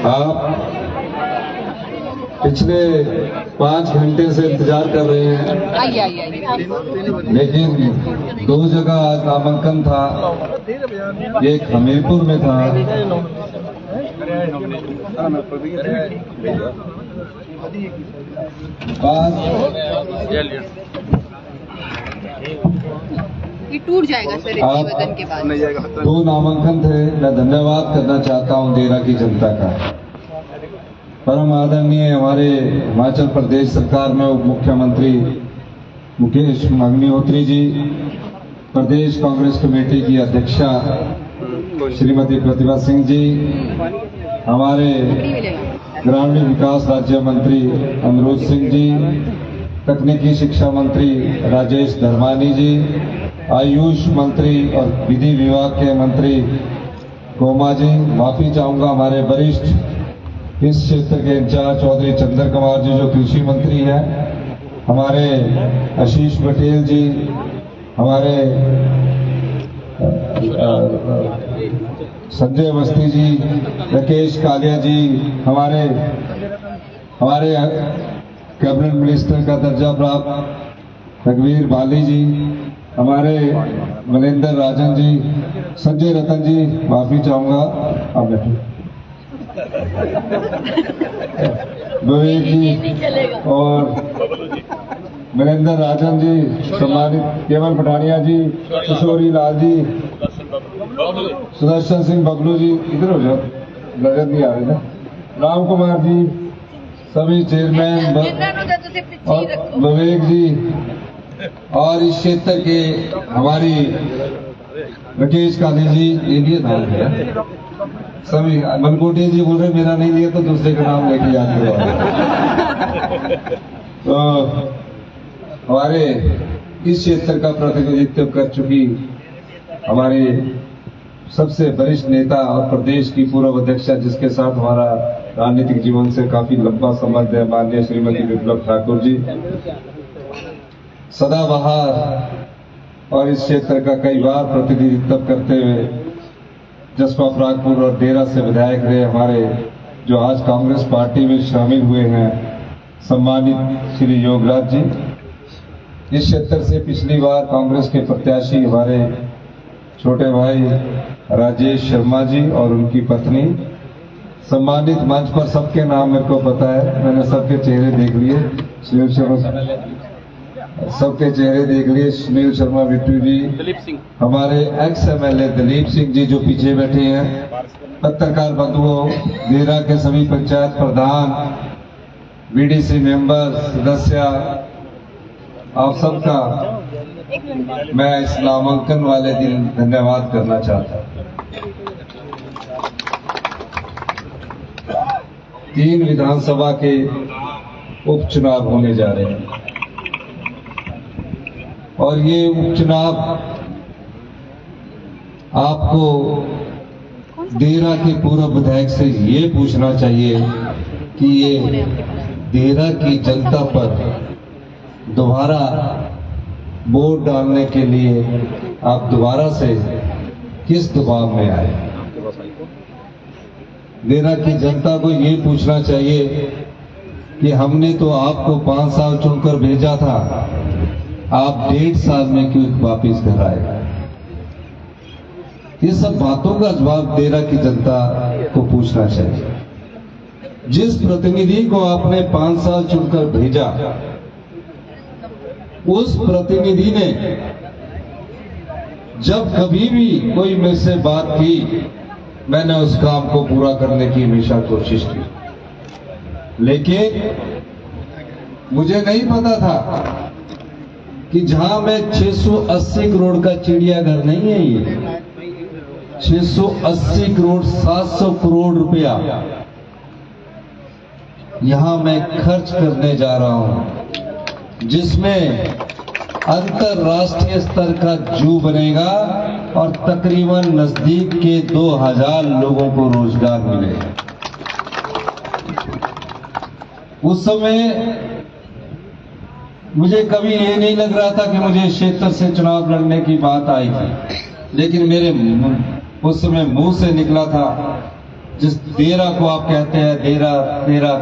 आप पिछले 5 घंटे से इंतजार कर रहे हैं, लेकिन 2 जगह आज नामांकन था। एक हमीरपुर में था, ये टूट जाएगा सर इतने वजन के बाद। 2 नामांकन थे। मैं धन्यवाद करना चाहता हूं देरा की जनता का। परम आदरणीय हमारे हिमाचल प्रदेश सरकार में उप मुख्यमंत्री मुकेश अग्निहोत्री जी, प्रदेश कांग्रेस कमेटी की अध्यक्षा श्रीमती प्रतिभा सिंह जी, हमारे ग्रामीण विकास राज्य मंत्री अमरूद सिंह जी, तकनीकी शिक्षा मंत्री राजेश धर्मानी जी, आयुष मंत्री और विधि विभाग के मंत्री गोमा जी, माफी चाहूंगा हमारे वरिष्ठ इस क्षेत्र के इंचार्ज चौधरी चंद्र कुमार जी जो कृषि मंत्री हैं, हमारे आशीष पटेल जी, हमारे संजय अवस्थी जी, राकेश कालिया जी, हमारे कैबिनेट मिनिस्टर का दर्जा प्राप्त रघुवीर बाली जी, हमारे मनिंदर राजन जी, संजय रतन जी, माफी चाहूंगा आप बैठो, विवेक जी और मनिंदर राजन जी, सम्मानित केवल पठानिया जी, किशोरी लाल जी, सुदर्शन सिंह बबलू जी, इधर हो जाओ, नजर नहीं आ रहे ना, राम कुमार जी, सभी चेयरमैन और विवेक जी, और इस क्षेत्र के हमारी राकेश काली जी, ये लिए नाम है सभी। मनकोटिया जी बोल रहे मेरा नहीं लिया तो दूसरे का नाम लेके जाते हो। तो हमारे इस क्षेत्र का प्रतिनिधित्व कर चुकी हमारे सबसे वरिष्ठ नेता और प्रदेश की पूर्व अध्यक्षा, जिसके साथ हमारा राजनीतिक जीवन से काफी लंबा संबंध है, माननीय श्रीमती विप्लव ठाकुर जी, सदाबहार और इस क्षेत्र का कई बार प्रतिनिधित्व करते हुए जसपा परागपुर और डेरा से विधायक रहे हमारे जो आज कांग्रेस पार्टी में शामिल हुए हैं, सम्मानित श्री योगराज जी। इस क्षेत्र से पिछली बार कांग्रेस के प्रत्याशी हमारे छोटे भाई राजेश शर्मा जी और उनकी पत्नी, सम्मानित मंच पर सबके नाम मेरे को पता है, मैंने सबके चेहरे देख लिए, सुनील शर्मा सबके चेहरे देख लिए, सुनील शर्मा बिट्टू जी, दिलीप सिंह, हमारे एक्स MLA दिलीप सिंह जी जो पीछे बैठे हैं, पत्रकार बंधुओं, देरा के सभी पंचायत प्रधान, VDC मेंबर, सदस्य, आप सबका मैं इस नामांकन वाले दिन धन्यवाद करना चाहता हूं। 3 विधानसभा के उपचुनाव होने जा रहे हैं और ये उपचुनाव आपको देरा के पूर्व विधायक से ये पूछना चाहिए कि ये देरा की जनता पर दोबारा वोट डालने के लिए आप दोबारा से किस दबाव में आए। देरा की जनता को ये पूछना चाहिए कि हमने तो आपको 5 साल चुनकर भेजा था, आप 1.5 साल में क्यों वापिस घर आए। ये सब बातों का जवाब देरा की जनता को पूछना चाहिए। जिस प्रतिनिधि को आपने 5 साल चुनकर भेजा, उस प्रतिनिधि ने जब कभी भी कोई मेरे से बात की, मैंने उस काम को पूरा करने की हमेशा कोशिश की, लेकिन मुझे नहीं पता था कि जहां मैं 680 करोड़ का चिड़ियाघर नहीं है, ये 680 करोड़ 700 करोड़ रुपया यहां मैं खर्च करने जा रहा हूं, जिसमें अंतरराष्ट्रीय स्तर का जू बनेगा और तकरीबन नजदीक के 2000 लोगों को रोजगार मिलेगा। उस समय मुझे कभी ये नहीं लग रहा था कि मुझे क्षेत्र से चुनाव लड़ने की बात आई थी, लेकिन मेरे उस समय मुंह से निकला था, जिस डेरा को आप कहते हैं डेरा तेरा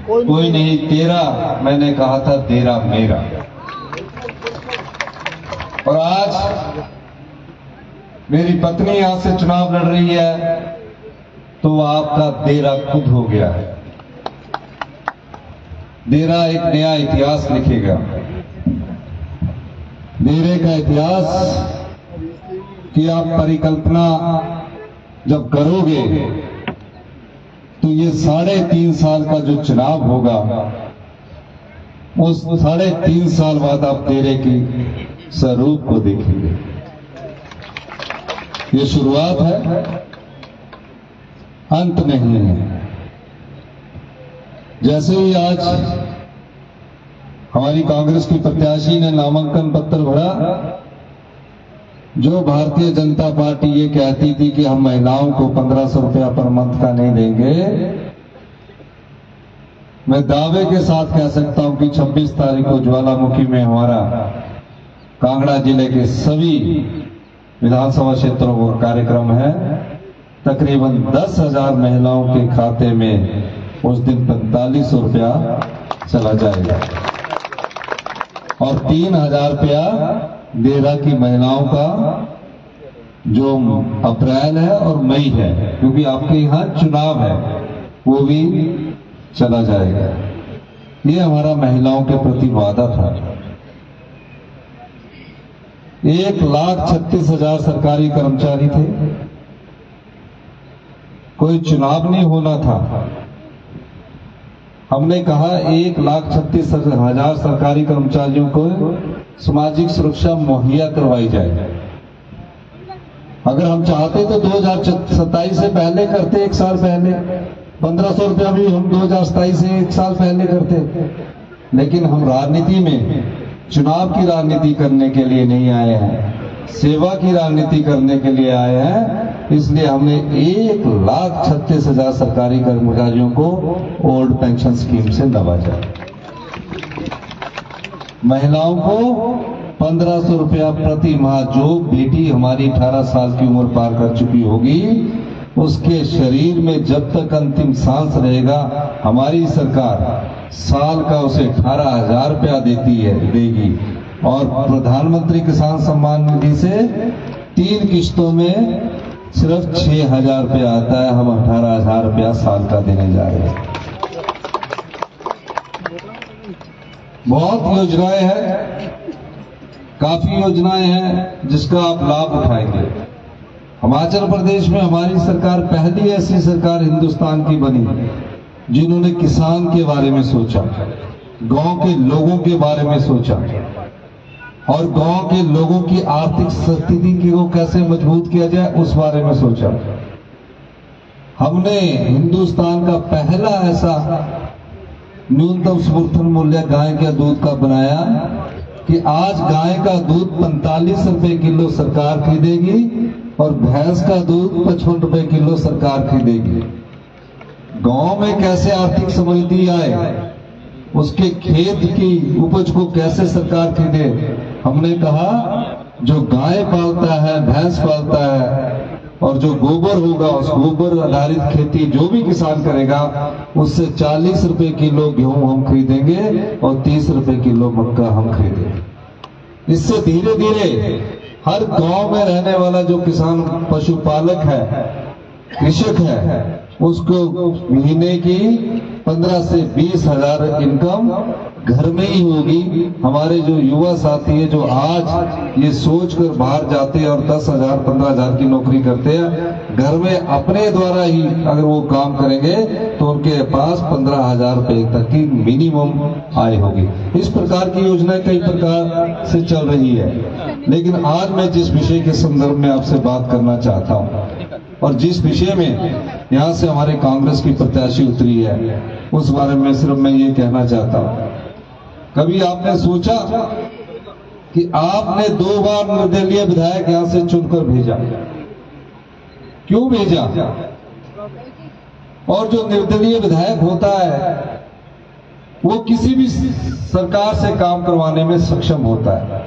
कोई नहीं तेरा, मैंने कहा था डेरा मेरा। और आज मेरी पत्नी यहां से चुनाव लड़ रही है तो आपका डेरा खुद हो गया है। डेरा एक नया इतिहास लिखेगा। डेरे का इतिहास की आप परिकल्पना जब करोगे तो ये 3.5 साल का जो चुनाव होगा, उस 3.5 साल बाद आप डेरे की स्वरूप को देखेंगे। ये शुरुआत है, अंत नहीं है। जैसे ही आज हमारी कांग्रेस की प्रत्याशी ने नामांकन पत्र भरा, जो भारतीय जनता पार्टी ये कहती थी कि हम महिलाओं को 1500 रुपया पर मंथ का नहीं देंगे, मैं दावे के साथ कह सकता हूं कि 26 तारीख को ज्वालामुखी में हमारा कांगड़ा जिले के सभी विधानसभा क्षेत्रों का कार्यक्रम है। तकरीबन 10,000 महिलाओं के खाते में उस दिन 4500 रुपया चला जाएगा और 3000 रुपया डेरा की महिलाओं का जो अप्रैल है और मई है, क्योंकि आपके यहाँ चुनाव है, वो भी चला जाएगा। ये हमारा महिलाओं के प्रति वादा था। 1,36,000 सरकारी कर्मचारी थे, कोई चुनाव नहीं होना था। हमने कहा 1,36,000 सरकारी कर्मचारियों को सामाजिक सुरक्षा मुहैया करवाई जाए। अगर हम चाहते तो 2027 से पहले करते, 1 साल पहले 1500 रुपया भी हम 2027 से 1 साल पहले करते, लेकिन हम राजनीति में चुनाव की राजनीति करने के लिए नहीं आए हैं, सेवा की राजनीति करने के लिए आए हैं। इसलिए हमने 1,36,000 सरकारी कर्मचारियों को ओल्ड पेंशन स्कीम से नवाजा। महिलाओं को 1500 रुपया प्रति माह, जो बेटी हमारी 18 साल की उम्र पार कर चुकी होगी, उसके शरीर में जब तक अंतिम सांस रहेगा, हमारी सरकार साल का उसे 18,000 रुपया देगी। और प्रधानमंत्री किसान सम्मान निधि से 3 किश्तों में सिर्फ 6,000 रुपया आता है। हम 18,000 रुपया साल का देने जा रहे हैं। बहुत योजनाएं हैं, काफी योजनाएं हैं जिसका आप लाभ उठाएंगे। हिमाचल प्रदेश में हमारी सरकार पहली ऐसी सरकार हिंदुस्तान की बनी जिन्होंने किसान के बारे में सोचा, गांव के लोगों के बारे में सोचा और गांव के लोगों की आर्थिक स्थिति को कैसे मजबूत किया जाए उस बारे में सोचा। हमने हिंदुस्तान का पहला ऐसा न्यूनतम समर्थन मूल्य गाय के दूध का बनाया कि आज गाय का दूध 45 रुपए किलो सरकार खरीदेगी और भैंस का दूध 55 रुपए किलो सरकार खरीदेगी। गांव में कैसे आर्थिक समृद्धि आए, उसके खेत की उपज को कैसे सरकार खरीदे। हमने कहा जो गाय पालता है, भैंस पालता है और जो गोबर होगा, उस गोबर आधारित खेती जो भी किसान करेगा, उससे 40 रुपए किलो गेहूं हम खरीदेंगे और 30 रुपए किलो मक्का हम खरीदेंगे। इससे धीरे धीरे हर गांव में रहने वाला जो किसान पशुपालक है, कृषक है, उसको महीने की 15 से 20,000 इनकम घर में ही होगी। हमारे जो युवा साथी है जो आज ये सोचकर बाहर जाते हैं और 10,000 15,000 की नौकरी करते हैं, घर में अपने द्वारा ही अगर वो काम करेंगे तो उनके पास 15,000 रुपए तक की मिनिमम आय होगी। इस प्रकार की योजना कई प्रकार से चल रही है, लेकिन आज मैं जिस विषय के संदर्भ में आपसे बात करना चाहता हूँ और जिस विषय में यहाँ से हमारे कांग्रेस की प्रत्याशी उतरी है, उस बारे में सिर्फ मैं ये कहना चाहता हूँ। कभी आपने सोचा कि आपने 2 बार निर्दलीय विधायक यहां से चुनकर भेजा, क्यों भेजा? और जो निर्दलीय विधायक होता है वो किसी भी सरकार से काम करवाने में सक्षम होता है।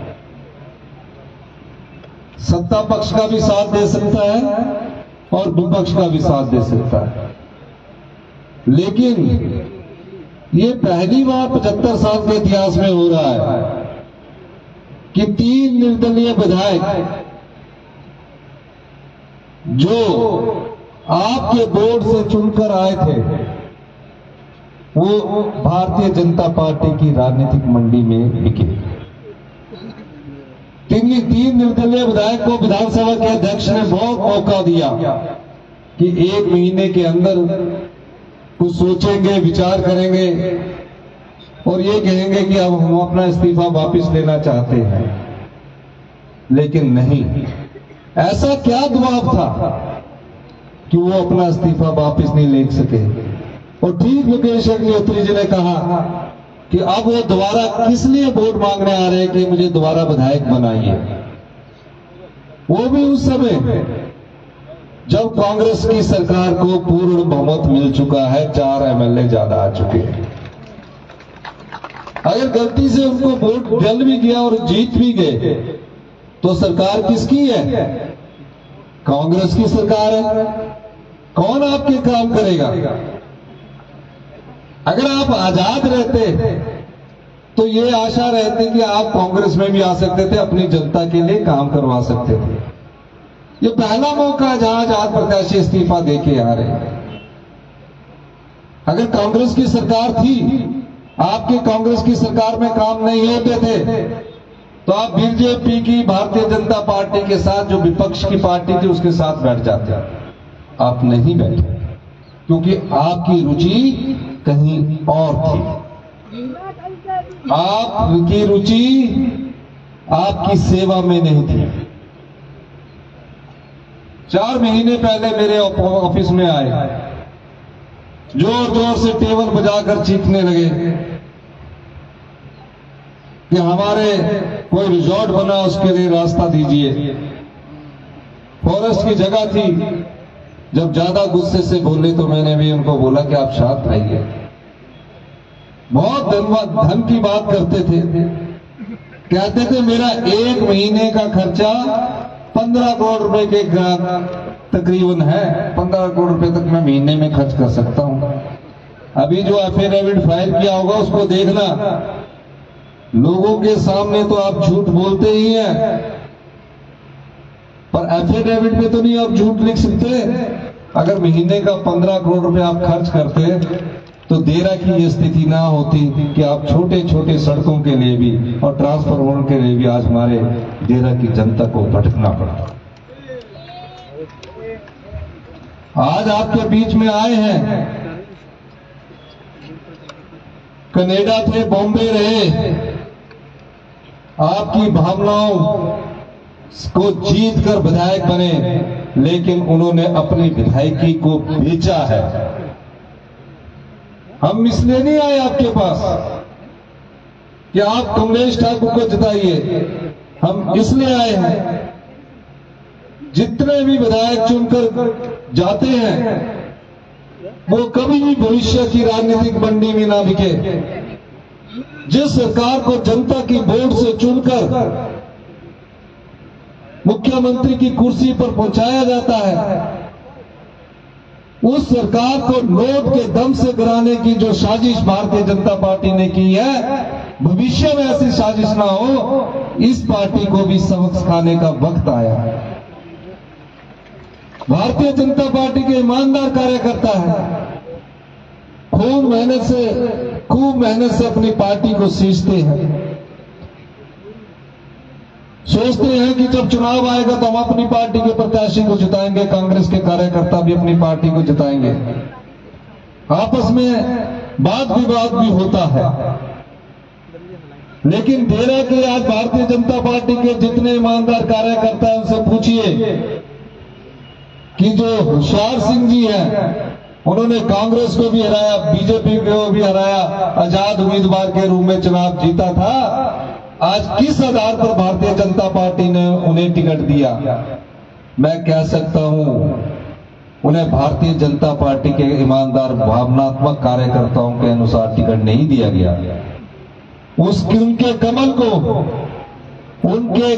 सत्ता पक्ष का भी साथ दे सकता है और विपक्ष का भी साथ दे सकता है, लेकिन ये पहली बार 75 साल के इतिहास में हो रहा है कि 3 निर्दलीय विधायक जो आपके बोर्ड से चुनकर आए थे वो भारतीय जनता पार्टी की राजनीतिक मंडी में बिके। 3 निर्दलीय विधायक को विधानसभा के अध्यक्ष ने बहुत मौका दिया कि 1 महीने के अंदर कुछ सोचेंगे, विचार करेंगे और ये कहेंगे कि अब हम अपना इस्तीफा वापस लेना चाहते हैं, लेकिन नहीं। ऐसा क्या दबाव था कि वो अपना इस्तीफा वापस नहीं ले सके। और ठीक मुकेश अग्निहोत्री जी ने कहा कि अब वो दोबारा किस लिए वोट मांगने आ रहे हैं कि मुझे दोबारा विधायक बनाइए। वो भी उस समय जब कांग्रेस की सरकार को पूर्ण बहुमत मिल चुका है, 4 एमएलए ज्यादा आ चुके हैं। अगर गलती से उनको वोट जल भी गया और जीत भी गए तो सरकार किसकी है? कांग्रेस की सरकार है। कौन आपके काम करेगा? अगर आप आजाद रहते तो ये आशा रहती कि आप कांग्रेस में भी आ सकते थे, अपनी जनता के लिए काम करवा सकते थे। ये पहला मौका जहां आजाद प्रत्याशी इस्तीफा देके आ रहे हैं। अगर कांग्रेस की सरकार थी, आपके कांग्रेस की सरकार में काम नहीं होते थे तो आप बीजेपी की, भारतीय जनता पार्टी के साथ, जो विपक्ष की पार्टी थी उसके साथ बैठ जाते। आप नहीं बैठे क्योंकि आपकी रुचि कहीं और थी। आपकी रुचि आपकी सेवा में नहीं थी। 4 महीने पहले मेरे ऑफिस में आए, जोर जोर से टेबल बजाकर चीखने लगे कि हमारे कोई रिजॉर्ट बना, उसके लिए रास्ता दीजिए। फॉरेस्ट की जगह थी। जब ज्यादा गुस्से से बोले तो मैंने भी उनको बोला कि आप शांत रहिए। बहुत धन की बात करते थे। कहते थे मेरा 1 महीने का खर्चा 15 करोड़ रुपए के तकरीबन है। 15 करोड़ रुपए तक मैं महीने में खर्च कर सकता हूं। अभी जो एफिडेविट फाइल किया होगा उसको देखना। लोगों के सामने तो आप झूठ बोलते ही हैं, पर एफिडेविट में तो नहीं आप झूठ लिख सकते। अगर महीने का 15 करोड़ रुपए आप खर्च करते तो देरा की ये स्थिति ना होती कि आप छोटे छोटे सड़कों के लिए भी और ट्रांसफार्मर के लिए भी आज हमारे देरा की जनता को भटकना पड़ा। आज आपके बीच में आए हैं, कनाडा थे, बॉम्बे रहे, आपकी भावनाओं को जीत कर विधायक बने, लेकिन उन्होंने अपनी विधायकी को बेचा है। हम इसलिए नहीं आए आपके पास कि आप कमलेश ठाकुर को जिताइए। हम इसलिए आए हैं, जितने भी विधायक चुनकर जाते हैं वो कभी भी भविष्य की राजनीतिक मंडी में ना बिके। जिस सरकार को जनता की वोट से चुनकर मुख्यमंत्री की कुर्सी पर पहुंचाया जाता है, उस सरकार को नोट के दम से गिराने की जो साजिश भारतीय जनता पार्टी ने की है, भविष्य में ऐसी साजिश ना हो, इस पार्टी को भी सबक सिखाने का वक्त आया है। भारतीय जनता पार्टी के ईमानदार कार्यकर्ता है, खूब मेहनत से अपनी पार्टी को सींचते हैं। सोचते हैं कि जब चुनाव आएगा तो हम अपनी पार्टी के प्रत्याशी को जिताएंगे, कांग्रेस के कार्यकर्ता भी अपनी पार्टी को जिताएंगे। आपस में वाद विवाद भी होता है, लेकिन डेरा के आज भारतीय जनता पार्टी के जितने ईमानदार कार्यकर्ता हैं उनसे पूछिए कि जो होशियार सिंह जी हैं, उन्होंने कांग्रेस को भी हराया, बीजेपी को भी हराया, आजाद उम्मीदवार के रूप में चुनाव जीता था, आज किस आधार पर भारतीय जनता पार्टी ने उन्हें टिकट दिया? मैं कह सकता हूं उन्हें भारतीय जनता पार्टी के ईमानदार भावनात्मक कार्यकर्ताओं के अनुसार टिकट नहीं दिया गया। उनके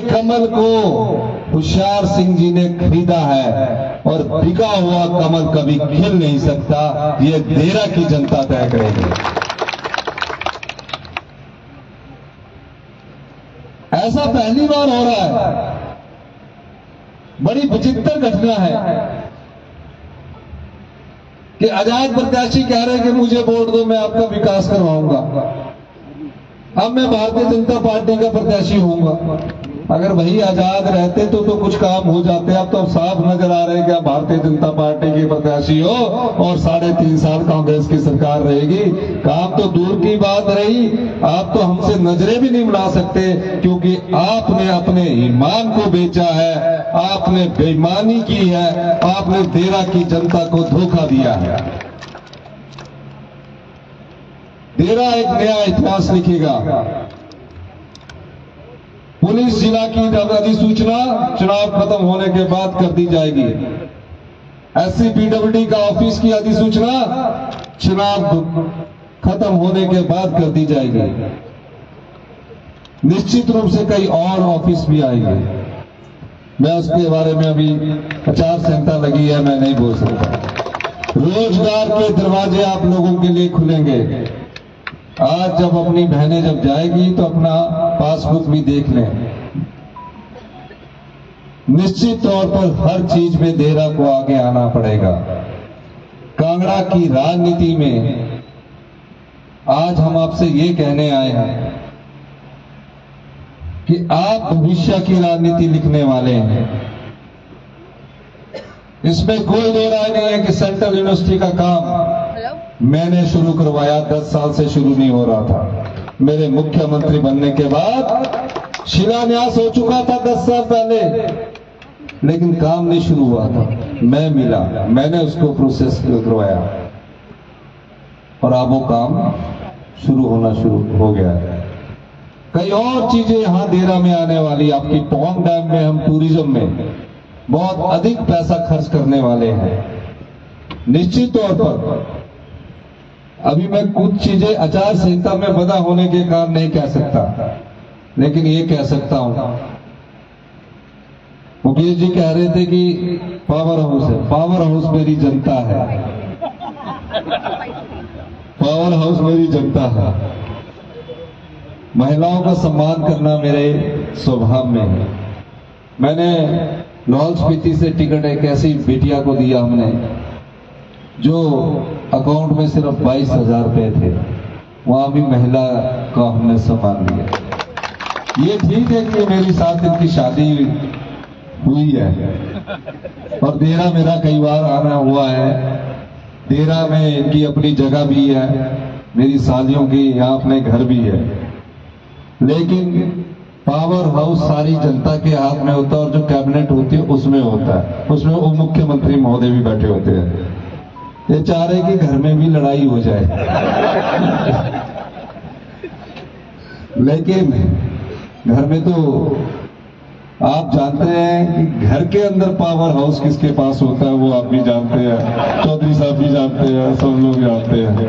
कमल को होशियार सिंह जी ने खरीदा है और बिका हुआ कमल कभी खिल नहीं सकता। ये देरा की जनता तय करेगी। ऐसा पहली बार हो रहा है। बड़ी विचित्र घटना है कि आजाद प्रत्याशी कह रहे हैं कि मुझे वोट दो, मैं आपका विकास करवाऊंगा। अब मैं भारतीय जनता पार्टी का प्रत्याशी होऊंगा। अगर वही आजाद रहते तो कुछ काम हो जाते। अब तो साफ नजर आ रहे हैं कि आप भारतीय जनता पार्टी के प्रत्याशी हो और 3.5 साल कांग्रेस की सरकार रहेगी। काम तो दूर की बात रही, आप तो हमसे नजरें भी नहीं मिला सकते, क्योंकि आपने अपने ईमान को बेचा है, आपने बेईमानी की है, आपने देरा की जनता को धोखा दिया है। देरा एक नया इतिहास लिखेगा। पुलिस जिला की अधिसूचना चुनाव खत्म होने के बाद कर दी जाएगी। SCPWD का ऑफिस की अधिसूचना चुनाव खत्म होने के बाद कर दी जाएगी। निश्चित रूप से कई और ऑफिस भी आएंगे। मैं उसके बारे में अभी आचार संहिता लगी है, मैं नहीं बोल सकता। रोजगार के दरवाजे आप लोगों के लिए खुलेंगे। आज जब अपनी बहनें जब जाएगी तो अपना पासबुक भी देख लें। निश्चित तौर पर हर चीज में देरा को आगे आना पड़ेगा। कांगड़ा की राजनीति में आज हम आपसे ये कहने आए हैं कि आप भविष्य की राजनीति लिखने वाले हैं। इसमें कोई दो राय नहीं है कि सेंट्रल यूनिवर्सिटी का काम मैंने शुरू करवाया, 10 साल से शुरू नहीं हो रहा था। मेरे मुख्यमंत्री बनने के बाद शिलान्यास हो चुका था 10 साल पहले, लेकिन काम नहीं शुरू हुआ था। मैं मिला, मैंने उसको प्रोसेस करवाया और अब वो काम शुरू होना शुरू हो गया है। कई और चीजें यहां देरा में आने वाली। आपकी पौंग डैम में हम टूरिज्म में बहुत अधिक पैसा खर्च करने वाले हैं। निश्चित तौर पर अभी मैं कुछ चीजें आचार संहिता में बंधा होने के कारण नहीं कह सकता, लेकिन ये कह सकता हूं। मुकेश जी कह रहे थे कि पावर हाउस है। पावर हाउस मेरी जनता है। पावर हाउस मेरी जनता है। महिलाओं का सम्मान करना मेरे स्वभाव में है। मैंने लाहौल स्पीति से टिकट एक ऐसी बेटिया को दिया हमने जो अकाउंट में सिर्फ 22,000 रुपए थे। वहां भी महिला का हमने सम्मान दिया। ये ठीक है कि मेरी 7 दिन की शादी हुई है और देरा मेरा कई बार आना हुआ है। देरा में इनकी अपनी जगह भी है, मेरी सालियों की यहाँ अपने घर भी है, लेकिन पावर हाउस सारी जनता के हाथ में होता है और जो कैबिनेट होती है उसमें होता है। उसमें उप मुख्यमंत्री महोदय भी बैठे होते हैं। ये चाह रहे कि घर में भी लड़ाई हो जाए लेकिन घर में तो आप जानते हैं कि घर के अंदर पावर हाउस किसके पास होता है, वो आप भी जानते हैं, चौधरी साहब भी जानते हैं, सब लोग जानते हैं।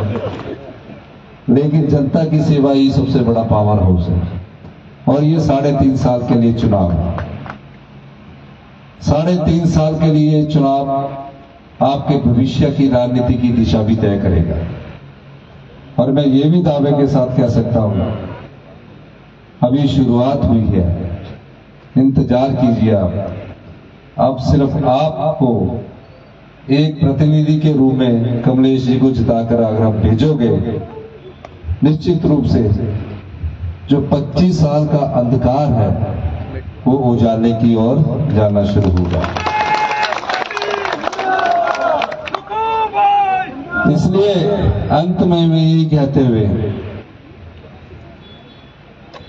लेकिन जनता की सेवा ही सबसे बड़ा पावर हाउस है। और ये 3.5 साल के लिए चुनाव है। 3.5 साल के लिए चुनाव आपके भविष्य की राजनीति की दिशा भी तय करेगा। और मैं ये भी दावे के साथ कह सकता हूं, अभी शुरुआत हुई है, इंतजार कीजिए आप। अब सिर्फ आपको एक प्रतिनिधि के रूप में कमलेश जी को जिताकर अगर आप भेजोगे, निश्चित रूप से जो 25 साल का अंधकार है वो उजाले की ओर जाना शुरू होगा। इसलिए अंत में मैं यही कहते हुए,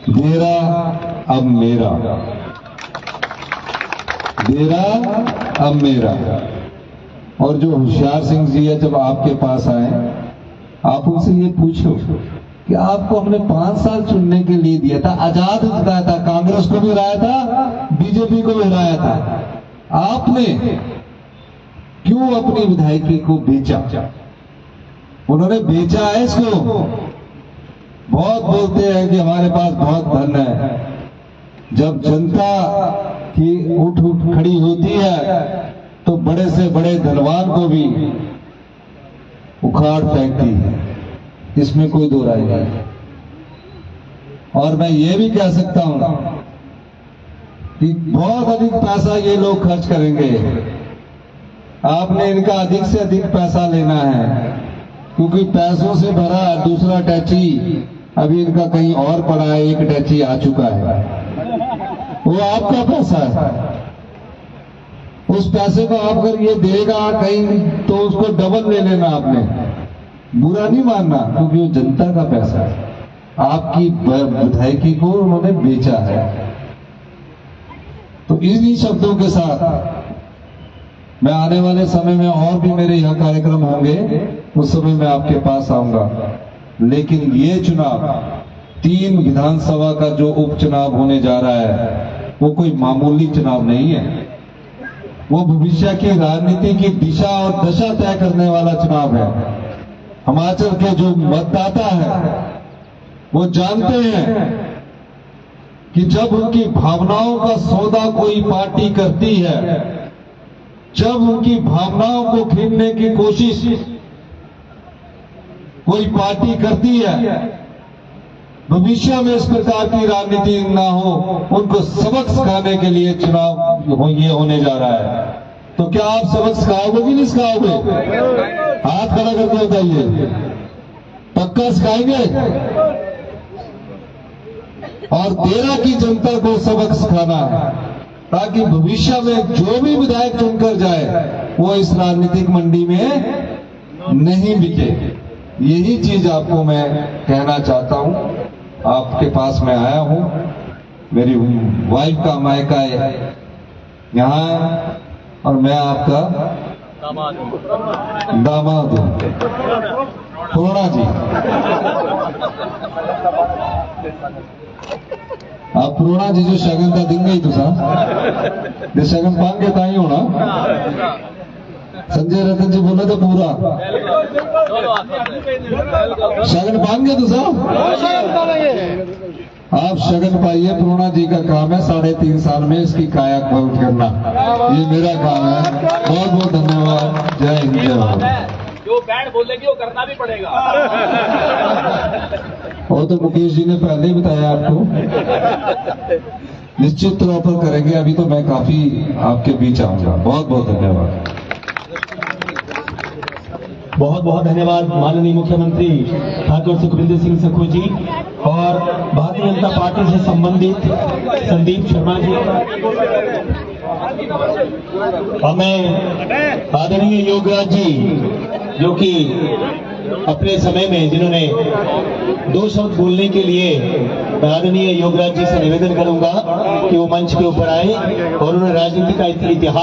देरा अब मेरा, देरा अब मेरा। और जो होशियार सिंह जी है, जब आपके पास आए, आप उनसे ये पूछो कि आपको हमने 5 साल चुनने के लिए दिया था, आजाद जिताया था, कांग्रेस को भी हराया था, बीजेपी को भी हराया था, आपने क्यों अपनी विधायकी को बेचा? उन्होंने बेचा है इसको। बहुत बोलते हैं कि हमारे पास बहुत धन है। जब जनता कि उठ खड़ी होती है तो बड़े से बड़े धनवान को भी उखाड़ फेंकती है, इसमें कोई दो राय नहीं। और मैं ये भी कह सकता हूं कि बहुत अधिक पैसा ये लोग खर्च करेंगे, आपने इनका अधिक से अधिक पैसा लेना है, क्योंकि पैसों से भरा दूसरा टैची अभी इनका कहीं और पड़ा है, एक टैची आ चुका है, वो आपका पैसा है। उस पैसे को आप अगर ये देगा कहीं तो उसको डबल ले लेना, आपने बुरा नहीं मानना, क्योंकि वो जनता का पैसा है, आपकी विधायकी को उन्होंने बेचा है। तो इन्हीं शब्दों के साथ मैं आने वाले समय में और भी मेरे यहाँ कार्यक्रम होंगे, उस समय मैं आपके पास आऊंगा। लेकिन ये चुनाव 3 विधानसभा का जो उपचुनाव होने जा रहा है वो कोई मामूली चुनाव नहीं है, वो भविष्य की राजनीति की दिशा और दशा तय करने वाला चुनाव है। हिमाचल के जो मतदाता है वो जानते हैं कि जब उनकी भावनाओं का सौदा कोई पार्टी करती है, जब उनकी भावनाओं को खींचने की कोशिश कोई पार्टी करती है, भविष्य में इस प्रकार की राजनीति ना हो, उनको सबक सिखाने के लिए चुनाव ये होने जा रहा है। तो क्या आप सबक सिखाओगे कि नहीं सिखाओगे? हाथ खड़ा करके बताइए, पक्का सिखाएंगे? और 13 की जनता को सबक सिखाना है, ताकि भविष्य में जो भी विधायक चुनकर जाए वो इस राजनीतिक मंडी में नहीं बिके। यही चीज आपको मैं कहना चाहता हूं। आपके पास मैं आया हूं, मेरी वाइफ का मायका है यहाँ, और मैं आपका दामाद हूं। प्रोणा जी, आप प्रोणा जी जो शगन का दिन गई तुसा जे शगन पांगे ताई होना। संजय रतन जी बोले तो पूरा शगन पाएंगे तुसा, आप शगन पाइए। प्रोणा जी का काम है 3.5 साल में इसकी काया पलट करना, ये मेरा काम है। बहुत बहुत धन्यवाद। जय हिंद, जय भारत। जो बैड बोलेगी वो करना भी पड़ेगा। और तो मुकेश जी ने पहले ही बताया आपको, निश्चित तौर पर करेंगे। अभी तो मैं काफी आपके बीच आऊंगा। बहुत बहुत धन्यवाद। बहुत बहुत धन्यवाद माननीय मुख्यमंत्री ठाकुर सुखविंदर सिंह सखू जी और भारतीय जनता पार्टी से संबंधित संदीप शर्मा जी। और मैं आदरणीय योगराज जी, जो कि अपने समय में जिन्होंने 2 शब्द बोलने के लिए, मैं आदरणीय योगराज जी से निवेदन करूंगा कि वो मंच के ऊपर आए और उन्होंने राजनीति का इतिहास